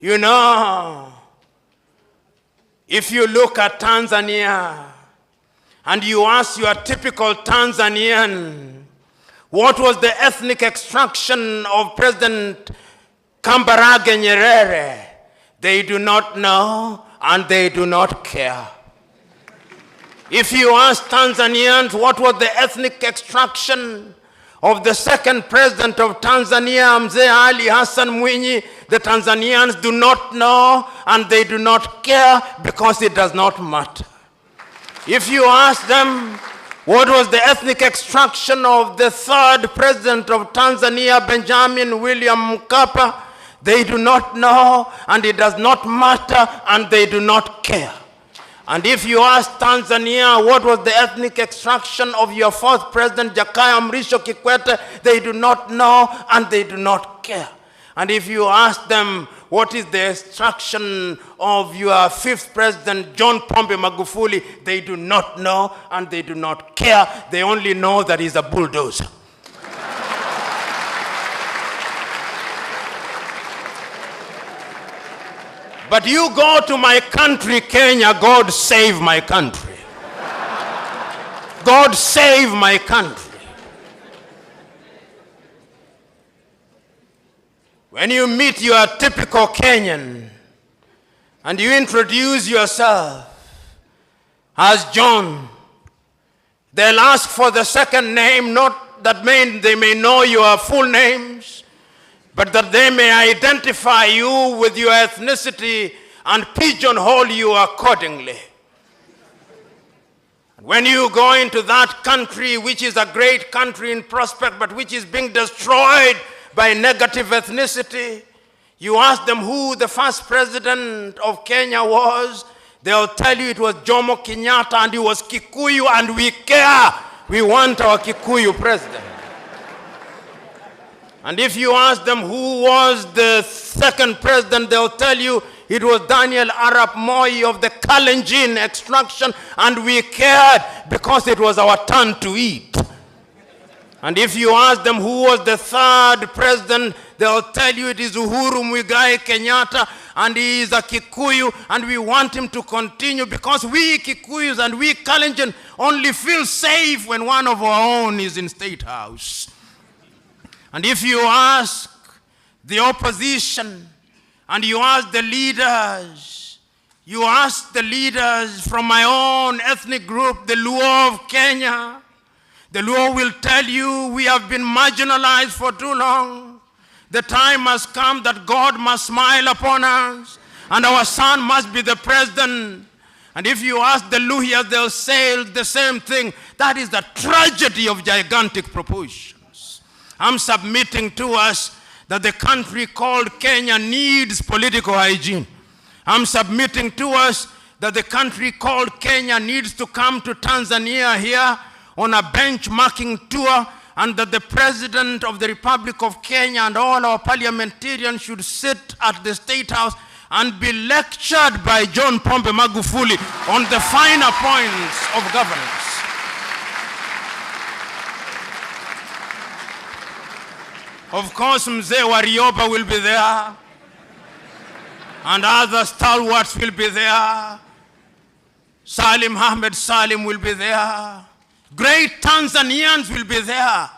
You know, if you look at Tanzania and you ask your typical Tanzanian, what was the ethnic extraction of President Kambarage Nyerere? They do not know and they do not care. If you ask Tanzanians what was the ethnic extraction of the second president of Tanzania, Mzee Ali Hassan Mwinyi, the Tanzanians do not know and they do not care because it does not matter. If you ask them what was the ethnic extraction of the third president of Tanzania, Benjamin William Mkapa, they do not know and it does not matter and they do not care. And if you ask Tanzania what was the ethnic extraction of your fourth president, Jakaya Mrisho Kikwete, they do not know and they do not care. And if you ask them what is the extraction of your fifth president, John Pombe Magufuli, they do not know and they do not care. They only know that he's a bulldozer. But you go to my country, Kenya, God save my country. God save my country. When you meet your typical Kenyan and you introduce yourself as John, they'll ask for the second name, not that they may know your full names, but that they may identify you with your ethnicity and pigeonhole you accordingly. When you go into that country, which is a great country in prospect, but which is being destroyed by negative ethnicity, you ask them who the first president of Kenya was, they'll tell you it was Jomo Kenyatta and he was Kikuyu, and we care. We want our Kikuyu president. And if you ask them who was the second president, they'll tell you it was Daniel Arap Moi of the Kalenjin extraction, and we cared because it was our turn to eat. And if you ask them who was the third president, they'll tell you it is Uhuru Muigai Kenyatta, and he is a Kikuyu, and we want him to continue because we Kikuyus and we Kalenjin only feel safe when one of our own is in State House. And if you ask the opposition and you ask the leaders from my own ethnic group, the Luo of Kenya, the Luo will tell you we have been marginalized for too long. The time has come that God must smile upon us and our son must be the president. And if you ask the Luhyas, they'll say the same thing. That is the tragedy of gigantic proportions. I'm submitting to us that the country called Kenya needs political hygiene. I'm submitting to us that the country called Kenya needs to come to Tanzania here on a benchmarking tour, and that the President of the Republic of Kenya and all our parliamentarians should sit at the State House and be lectured by John Pombe Magufuli on the finer points of governance. Of course, Mzee Warioba will be there, and other stalwarts will be there. Salim Ahmed Salim will be there. Great Tanzanians will be there.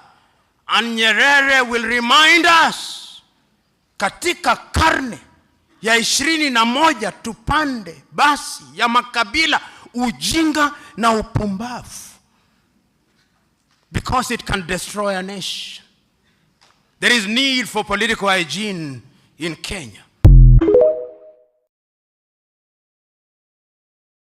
And Nyerere will remind us, katika karne ya 21 tupande basi ya makabila, ujinga na upumbavu, because it can destroy a nation. There is need for political hygiene in Kenya.